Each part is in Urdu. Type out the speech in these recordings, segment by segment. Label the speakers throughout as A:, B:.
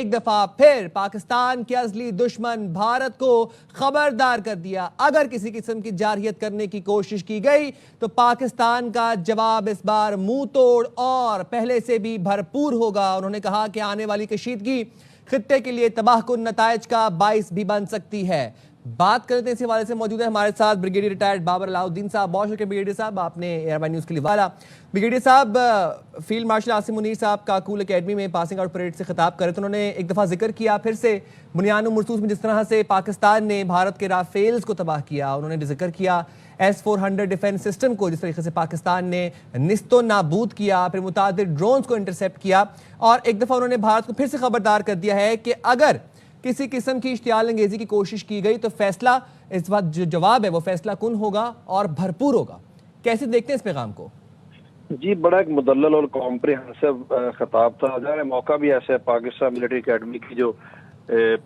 A: ایک دفعہ پھر پاکستان کے اصلی دشمن بھارت کو خبردار کر دیا، اگر کسی قسم کی جارحیت کرنے کی کوشش کی گئی تو پاکستان کا جواب اس بار منہ توڑ اور پہلے سے بھی بھرپور ہوگا۔ انہوں نے کہا کہ آنے والی کشیدگی خطے کے لیے تباہ کن نتائج کا باعث بھی بن سکتی ہے۔ بات کرتے ہیں اس حوالے سے موجود ہے ہمارے ساتھ بریگیڈیئر ریٹائرڈ بابر علاؤالدین صاحب۔ بہت شکریہ بریگیڈیئر صاحب، آپ نے ایئر بائی نیوز کے لیے والا۔ بریگیڈیئر صاحب، فیلڈ مارشل عاصم منیر صاحب کاکول اکیڈمی میں پاسنگ آؤٹ پریڈ سے خطاب کر رہے تھے، انہوں نے ایک دفعہ ذکر کیا پھر سے بنیان و مرصوص میں جس طرح سے پاکستان نے بھارت کے رافیلز کو تباہ کیا، انہوں نے ذکر کیا S-400 ڈیفنس سسٹم کو جس طریقے سے پاکستان نے نیست و نابود کیا، پھر متعدد ڈرونز کو انٹرسیپٹ کیا، اور ایک دفعہ انہوں نے بھارت کو پھر سے خبردار کر دیا ہے کہ اگر کسی قسم کی اشتعال انگیزی کی کوشش کی گئی تو فیصلہ اس وقت جو جواب ہے وہ فیصلہ کن ہوگا اور بھرپور ہوگا۔ کیسے دیکھتے ہیں اس پیغام کو؟
B: جی، بڑا ایک مدلل اور کمپریہنسو خطاب تھا۔ ظاہر موقع بھی ایسا ہے، پاکستان ملٹری اکیڈمی کی جو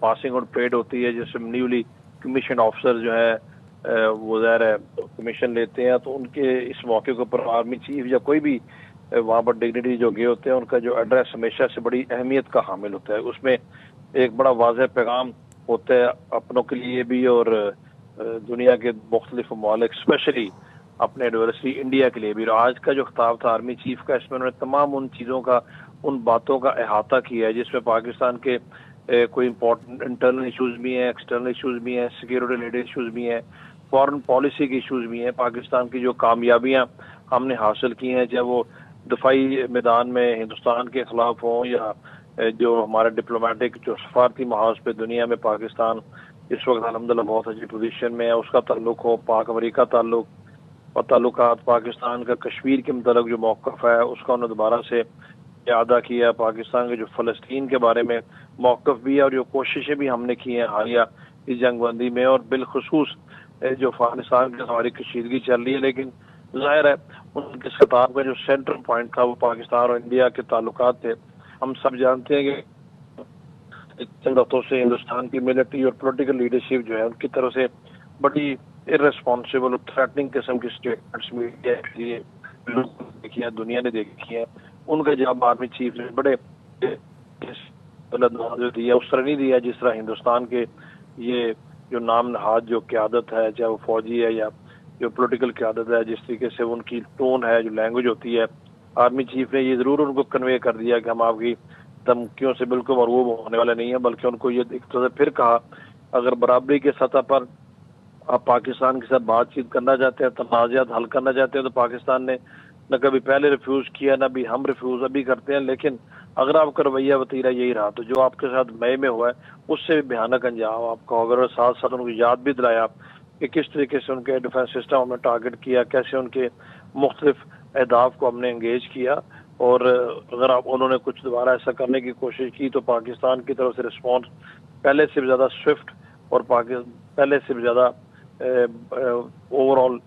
B: پاسنگ آؤٹ پریڈ ہوتی ہے جس میں نیولی کمیشن آفیسر جو ہے وہ ظاہر ہے کمیشن لیتے ہیں، تو ان کے اس موقع کے اوپر آرمی چیف یا کوئی بھی وہاں پر ڈگنیٹری جو گئے ہوتے ہیں ان کا جو ایڈریس ہمیشہ سے بڑی اہمیت کا حامل ہوتا ہے۔ اس میں ایک بڑا واضح پیغام ہوتا ہے اپنوں کے لیے بھی اور دنیا کے مختلف ممالک اسپیشلی اپنے ایڈورسری انڈیا کے لیے بھی۔ اور آج کا جو خطاب تھا آرمی چیف کا، اس میں انہوں نے تمام ان چیزوں کا، ان باتوں کا احاطہ کیا ہے جس میں پاکستان کے کوئی امپورٹنٹ انٹرنل ایشوز بھی ہیں، ایکسٹرنل ایشوز بھی ہیں، سیکیورٹی ریلیٹڈ ایشوز بھی ہیں، فارن پالیسی کے ایشوز بھی ہیں، پاکستان کی جو کامیابیاں ہم نے حاصل کی ہیں، چاہے وہ دفاعی میدان میں ہندوستان کے خلاف ہوں یا جو ہمارے ڈپلومیٹک جو سفارتی محاذ پہ دنیا میں پاکستان اس وقت الحمدللہ بہت اچھی پوزیشن میں ہے، اس کا تعلق ہو، پاک امریکہ تعلق اور تعلقات، پاکستان کا کشمیر کے متعلق جو موقف ہے اس کا انہوں نے دوبارہ سے اعادہ کیا، پاکستان کے جو فلسطین کے بارے میں موقف بھی ہے اور جو کوششیں بھی ہم نے کی ہیں حالیہ اس جنگ بندی میں، اور بالخصوص جو افغانستان کی ہماری کشیدگی چل رہی ہے۔ لیکن ظاہر ہے ان کے خطاب کا جو سینٹرل پوائنٹ تھا وہ پاکستان اور انڈیا کے تعلقات تھے۔ ہم سب جانتے ہیں کہ چند ہفتوں سے ہندوستان کی ملٹری اور پولیٹیکل لیڈرشپ جو ہے ان کی طرف سے بڑی ارریسپانسبل اور تھریٹننگ قسم کی اسٹیٹمنٹس میڈیا کے لیے لوگوں نے دیکھی ہیں، دنیا نے دیکھی ہیں، ان کا جواب آرمی چیف نے بڑے دیا، اس طرح نہیں دیا جس طرح ہندوستان کے یہ جو نام نہاد جو قیادت ہے، چاہے وہ فوجی ہے یا جو پولیٹیکل قیادت ہے، جس طریقے سے ان کی ٹون ہے، جو لینگویج ہوتی ہے، آرمی چیف نے یہ ضرور ان کو کنوے کر دیا کہ ہم آپ کی دھمکیوں سے بالکل مرغوب ہونے والے نہیں ہیں، بلکہ ان کو یہ ایک طرح سے پھر کہا اگر برابری کے سطح پر آپ پاکستان کے ساتھ بات چیت کرنا چاہتے ہیں، تنازعات حل کرنا چاہتے ہیں، تو پاکستان نے نہ کبھی پہلے ریفیوز کیا، نہ بھی ہم ریفیوز ابھی کرتے ہیں، لیکن اگر آپ کا رویہ وتیرہ یہی رہا تو جو آپ کے ساتھ مئی میں ہوا ہے اس سے بھی بھیانک انجام آپ کا ہوگا۔ اور ساتھ ساتھ ان کو یاد بھی دلایا کہ کس طریقے سے ان کے ڈیفنس سسٹم ہم نے ٹارگٹ کیا، کیسے ان کے مختلف اہداف کو ہم نے انگیج کیا، اور اگر انہوں نے کچھ دوبارہ ایسا کرنے کی کوشش کی تو پاکستان کی طرف سے رسپانس پہلے سے بھی زیادہ سوئفٹ اور پہلے سے بھی زیادہ اوور آل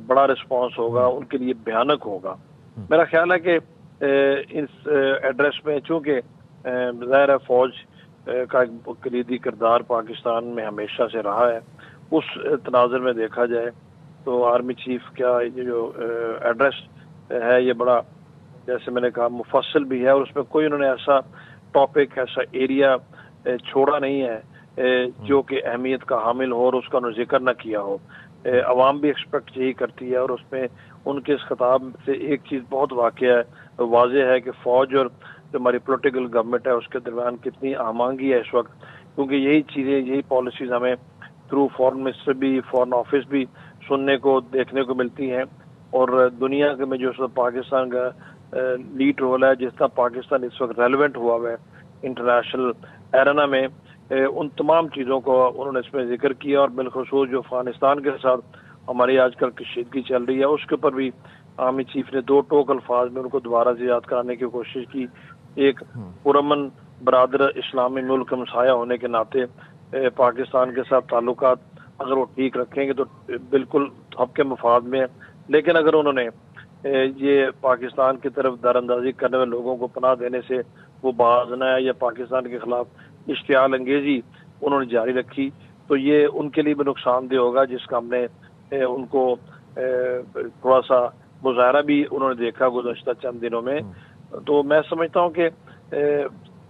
B: بڑا رسپانس ہوگا، ان کے لیے بھیانک ہوگا۔ میرا خیال ہے کہ اس ایڈریس میں چونکہ ظاہر ہے فوج کا ایک کلیدی کردار پاکستان میں ہمیشہ سے رہا ہے، اس تناظر میں دیکھا جائے تو آرمی چیف کا یہ جو ایڈریس ہے یہ بڑا، جیسے میں نے کہا، مفصل بھی ہے، اور اس میں کوئی انہوں نے ایسا ٹاپک، ایسا ایریا چھوڑا نہیں ہے جو کہ اہمیت کا حامل ہو اور اس کا انہوں نے ذکر نہ کیا ہو۔ عوام بھی ایکسپیکٹ یہی کرتی ہے، اور اس میں ان کے اس خطاب سے ایک چیز بہت واضح ہے کہ فوج اور جو ہماری پولیٹیکل گورنمنٹ ہے اس کے درمیان کتنی ہمانگی ہے اس وقت، کیونکہ یہی چیزیں، یہی پالیسیز ہمیں تھرو فارن منسٹر بھی، فارن آفس بھی سننے کو، دیکھنے کو ملتی ہیں، اور دنیا کے میں جو پاکستان کا لیڈ رول ہے، جس طرح پاکستان اس وقت ریلیونٹ ہوا ہے انٹرنیشنل ایرنا میں، ان تمام چیزوں کو انہوں نے اس میں ذکر کیا، اور بالخصوص جو افغانستان کے ساتھ ہماری آج کل کشیدگی چل رہی ہے اس کے اوپر بھی آرمی چیف نے دو ٹوک الفاظ میں ان کو دوبارہ سے یاد کرانے کی کوشش کی۔ ایک پرامن برادر اسلامی ملک ہمسایہ ہونے کے ناطے پاکستان کے ساتھ تعلقات اگر وہ ٹھیک رکھیں گے تو بالکل سب کے مفاد میں ہے، لیکن اگر انہوں نے یہ پاکستان کی طرف در اندازی کرنے والے لوگوں کو پناہ دینے سے وہ باز نہ ہے یا پاکستان کے خلاف اشتعال انگیزی انہوں نے جاری رکھی تو یہ ان کے لیے بھی نقصان دہ ہوگا، جس کا ہم نے ان کو تھوڑا سا مظاہرہ بھی انہوں نے دیکھا گزشتہ چند دنوں میں۔ تو میں سمجھتا ہوں کہ